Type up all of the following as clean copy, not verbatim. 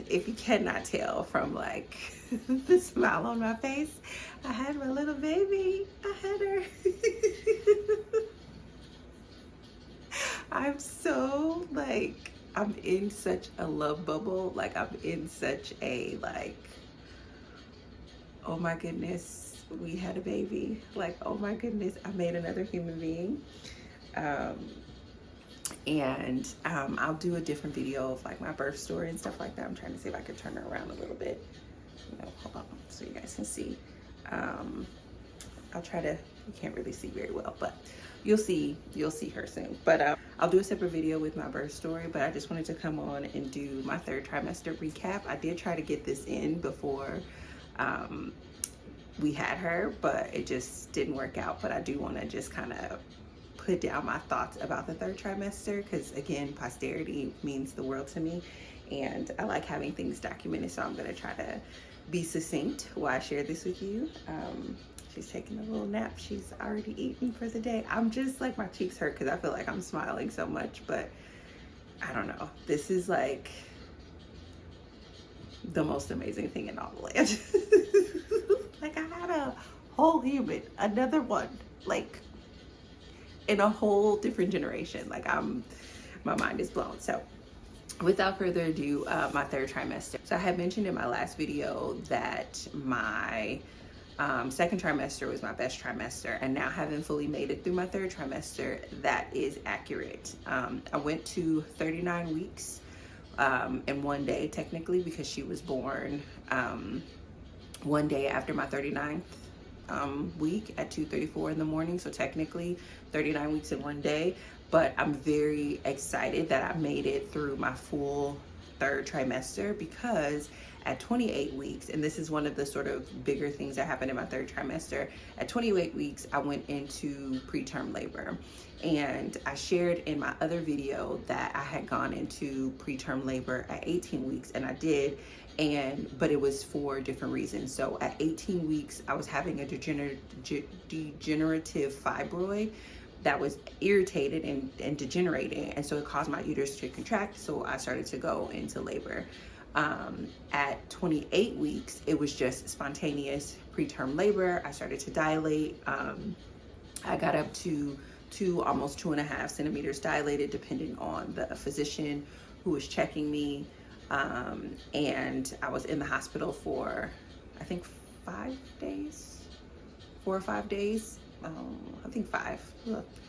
if you cannot tell from like the smile on my face, I had my little baby. I had her. I'm so like, I'm in such a love bubble. Like I'm in such a like, oh my goodness, we had a baby. Like, oh my goodness, I made another human being. I'll do a different video of like my birth story and stuff like that. I'm trying to see if I can turn her around a little bit. No, hold on, so you guys can see. I'll try to, you can't really see very well, but you'll see her soon. But I'll do a separate video with my birth story, but I just wanted to come on and do my 3rd trimester recap. I did try to get this in before we had her, but it just didn't work out. But I do want to just kind of put down my thoughts about the 3rd trimester, because again, posterity means the world to me, and I like having things documented, so I'm going to try to be succinct while I share this with you. She's taking a little nap. She's already eaten for the day. I'm just like, my cheeks hurt because I feel like I'm smiling so much, but I don't know. This is like the most amazing thing in all the land. Like, I had a whole human, another one, like in a whole different generation. Like, my mind is blown. So without further ado, my 3rd trimester. So I had mentioned in my last video that my 2nd trimester was my best trimester, and now having fully made it through my 3rd trimester, that is accurate. I went to 39 weeks in one day, technically, because she was born one day after my 39th week at 2:34 in the morning. So technically 39 weeks in one day, but I'm very excited that I made it through my full 3rd trimester, because at 28 weeks, and this is one of the sort of bigger things that happened in my 3rd trimester, at 28 weeks, I went into preterm labor. And I shared in my other video that I had gone into preterm labor at 18 weeks, and I did, but it was for different reasons. So at 18 weeks, I was having a degenerative fibroid that was irritated and degenerating, and so it caused my uterus to contract, so I started to go into labor. At 28 weeks, it was just spontaneous preterm labor. I started to dilate. I got up to almost 2.5 centimeters dilated, depending on the physician who was checking me. And I was in the hospital for, I think 5 days, 4 or 5 days. I think 5.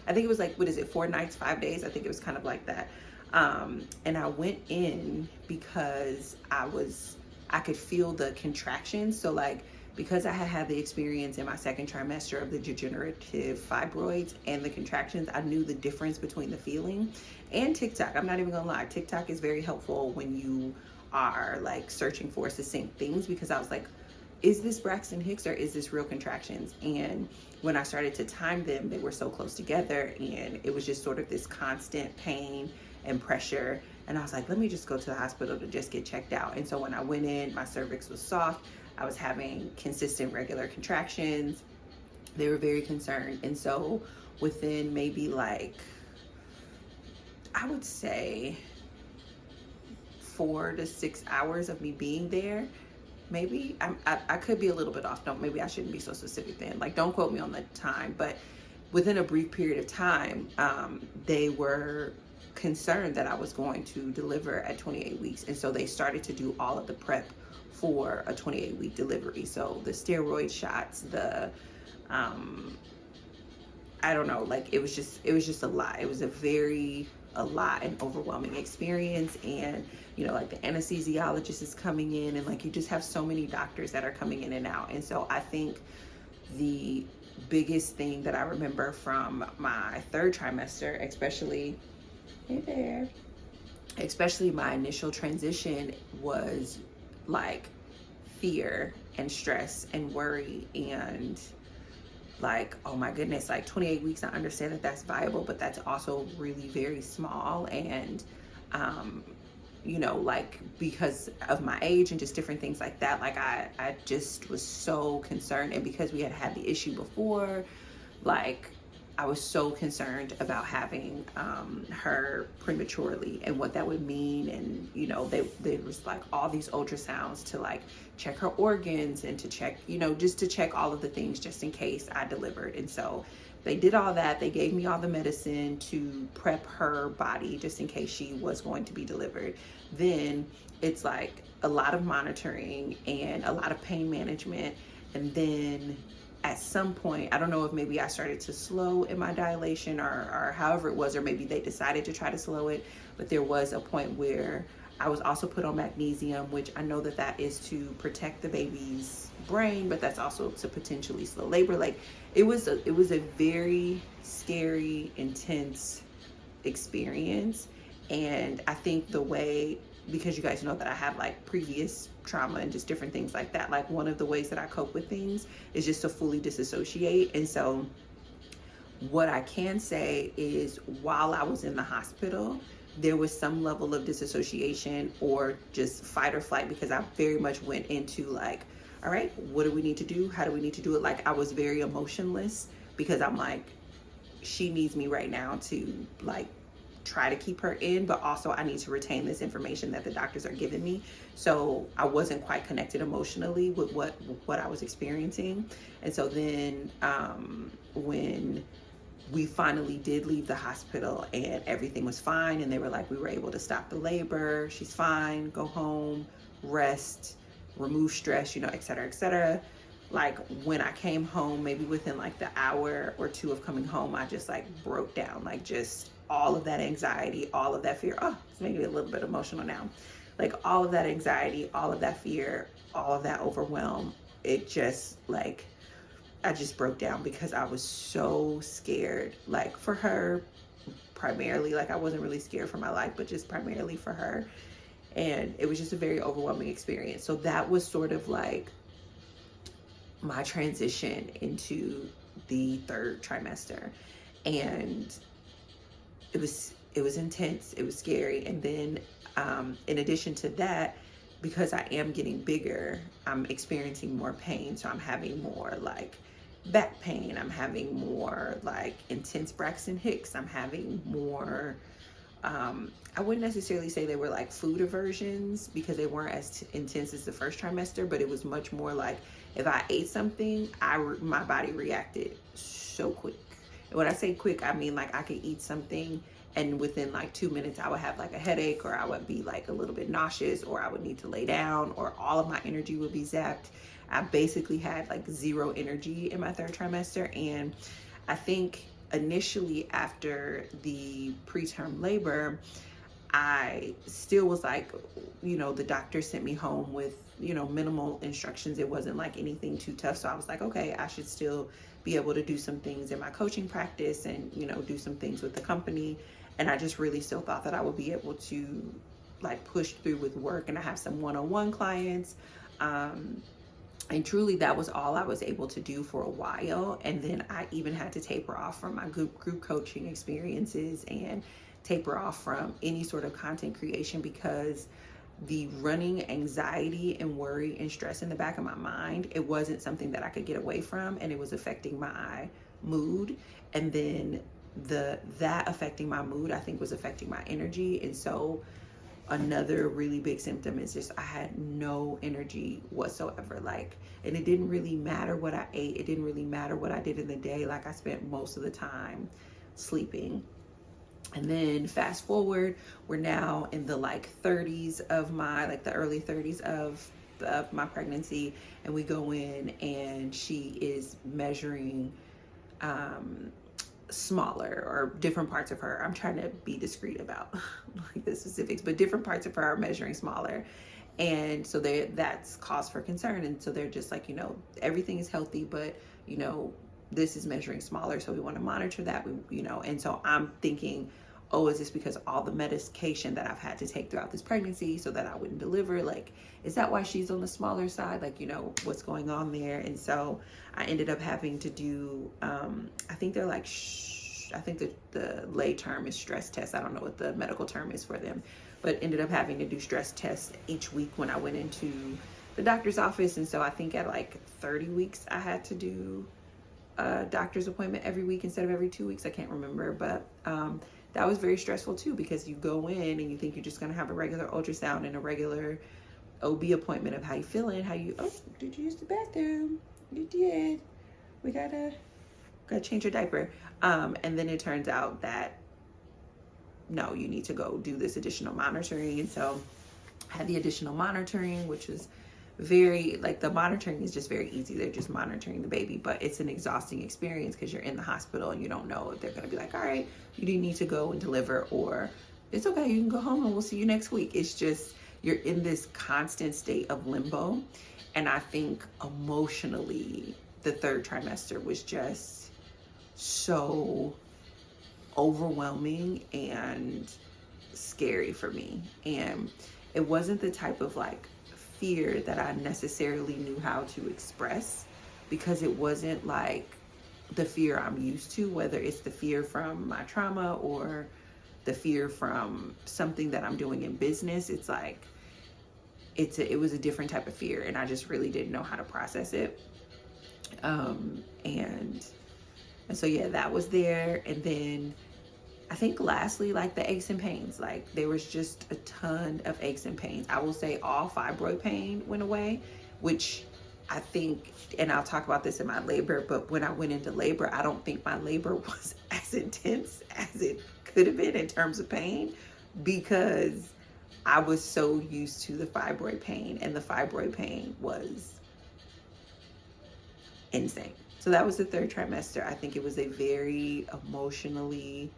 I think it was like, what is it, 4 nights, 5 days? I think it was kind of like that. And I went in because I could feel the contractions. So like, because I had had the experience in my 2nd trimester of the degenerative fibroids and the contractions, I knew the difference between the feeling. And TikTok, I'm not even gonna lie, TikTok is very helpful when you are like searching for succinct things, because I was like, is this Braxton Hicks or is this real contractions? And when I started to time them, they were so close together, and it was just sort of this constant pain and pressure. And I was like, let me just go to the hospital to just get checked out. And so when I went in, my cervix was soft. I was having consistent regular contractions. They were very concerned. And so within maybe like, I would say 4 to 6 hours of me being there, maybe, I could be a little bit off. Maybe I shouldn't be so specific then. Like, don't quote me on the time, but within a brief period of time, they were concerned that I was going to deliver at 28 weeks. And so they started to do all of the prep for a 28-week delivery. So the steroid shots, the, I don't know, like it was just a lot. It was a lot and overwhelming experience. And, you know, like the anesthesiologist is coming in, and like you just have so many doctors that are coming in and out. And so I think the biggest thing that I remember from my 3rd trimester, especially, hey there, especially my initial transition, was like fear and stress and worry and like, oh my goodness, like 28 weeks, I understand that that's viable, but that's also really very small. And you know, like because of my age and just different things like that, like I just was so concerned. And because we had had the issue before, like I was so concerned about having her prematurely and what that would mean. And, you know, there was like all these ultrasounds to like check her organs and to check, you know, just to check all of the things just in case I delivered. And so they did all that. They gave me all the medicine to prep her body just in case she was going to be delivered. Then it's like a lot of monitoring and a lot of pain management. And then at some point, I don't know if maybe I started to slow in my dilation or however it was, or maybe they decided to try to slow it, but there was a point where I was also put on magnesium, which I know that that is to protect the baby's brain, but that's also to potentially slow labor. Like it was a very scary, intense experience. And I think the way, because you guys know that I have like previous trauma and just different things like that, like one of the ways that I cope with things is just to fully disassociate. And so what I can say is while I was in the hospital, there was some level of disassociation or just fight or flight, because I very much went into like, all right, what do we need to do? How do we need to do it? Like I was very emotionless because I'm like, she needs me right now to like try to keep her in, but also I need to retain this information that the doctors are giving me. So I wasn't quite connected emotionally with what I was experiencing. And so then when we finally did leave the hospital and everything was fine, and they were like, we were able to stop the labor, she's fine, go home, rest, remove stress, you know, et cetera, like when I came home, maybe within like the hour or two of coming home, I just like broke down, like just all of that anxiety, all of that fear. Oh, it's making me a little bit emotional now. Like all of that anxiety, all of that fear, all of that overwhelm. It just like, I just broke down because I was so scared, like for her primarily. Like I wasn't really scared for my life, but just primarily for her. And it was just a very overwhelming experience. So that was sort of like my transition into the third trimester. And it was intense, it was scary. And then in addition to that, because I am getting bigger, I'm experiencing more pain. So I'm having more like back pain, I'm having more like intense Braxton Hicks, I'm having more I wouldn't necessarily say they were like food aversions because they weren't as intense as the first trimester, but it was much more like if I ate something, my body reacted so quick. And when I say quick, I mean like I could eat something and within like 2 minutes I would have like a headache, or I would be like a little bit nauseous, or I would need to lay down, or all of my energy would be zapped. I basically had like zero energy in my third trimester. And I think initially after the preterm labor, I still was like, you know, the doctor sent me home with, you know, minimal instructions. It wasn't like anything too tough. So I was like, okay, I should still be able to do some things in my coaching practice and, you know, do some things with the company. And I just really still thought that I would be able to like push through with work, and I have some one-on-one clients. And truly that was all I was able to do for a while. And then I even had to taper off from my group coaching experiences and taper off from any sort of content creation, because the running anxiety and worry and stress in the back of my mind, it wasn't something that I could get away from, and it was affecting my mood. And then that affecting my mood, I think, was affecting my energy. And so another really big symptom is just I had no energy whatsoever. Like, and it didn't really matter what I ate, it didn't really matter what I did in the day. Like I spent most of the time sleeping. And then fast forward, we're now in the like 30s of my, like the early 30s of my pregnancy, and we go in and she is measuring smaller, or different parts of her. I'm trying to be discreet about like the specifics, but different parts of her are measuring smaller. And so that's cause for concern. And so they're just like, you know, everything is healthy, but you know, this is measuring smaller, so we want to monitor that. We, you know, and so I'm thinking, oh, is this because all the medication that I've had to take throughout this pregnancy so that I wouldn't deliver? Like, is that why she's on the smaller side? Like, you know, what's going on there? And so I ended up having to do, I think they're like, I think the lay term is stress tests. I don't know what the medical term is for them, but ended up having to do stress tests each week when I went into the doctor's office. And so I think at like 30 weeks, I had to do a doctor's appointment every week instead of every 2 weeks. I can't remember, but that was very stressful too, because you go in and you think you're just gonna have a regular ultrasound and a regular OB appointment of how you feeling, oh, did you use the bathroom? You did. We gotta change your diaper. And then it turns out that no, you need to go do this additional monitoring. And so I had the additional monitoring, which is very, like, the monitoring is just very easy. They're just monitoring the baby, but it's an exhausting experience because you're in the hospital and you don't know if they're going to be like, all right, you do need to go and deliver, or it's okay, you can go home and we'll see you next week. It's just, you're in this constant state of limbo. And I think emotionally, the third trimester was just so overwhelming and scary for me. And it wasn't the type of like fear that I necessarily knew how to express, because it wasn't like the fear I'm used to, whether it's the fear from my trauma or the fear from something that I'm doing in business. It's like, it was a different type of fear, and I just really didn't know how to process it. And so yeah, that was there. And then I think lastly, like the aches and pains, like there was just a ton of aches and pains. I will say all fibroid pain went away, which I think, and I'll talk about this in my labor, but when I went into labor, I don't think my labor was as intense as it could have been in terms of pain, because I was so used to the fibroid pain, and the fibroid pain was insane. So that was the third trimester. I think it was a very emotionally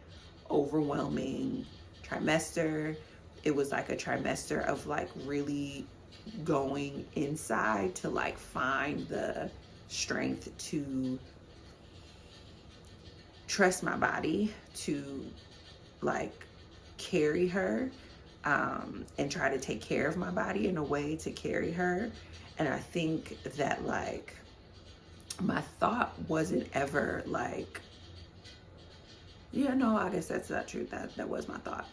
overwhelming trimester. It was like a trimester of like really going inside to like find the strength to trust my body, to like carry her, and try to take care of my body in a way to carry her. And I think that like my thought wasn't ever like, yeah, no, I guess that's not true. That was my thought.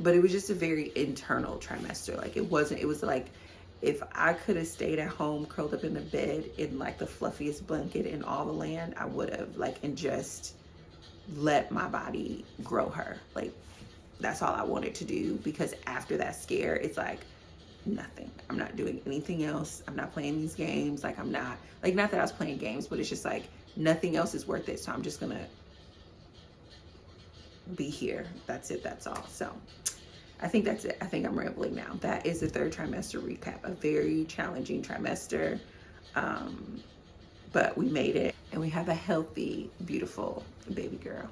But it was just a very internal trimester. Like it was like, if I could have stayed at home, curled up in the bed in like the fluffiest blanket in all the land, I would have, like, and just let my body grow her. Like, that's all I wanted to do, because after that scare, it's like nothing. I'm not doing anything else. I'm not playing these games. Like, I'm not, like, not that I was playing games, but it's just like nothing else is worth it. So I'm just gonna be here. That's it. That's all. So I think that's it. I think I'm rambling now. That is the third trimester recap. A very challenging trimester, but we made it, and we have a healthy, beautiful baby girl.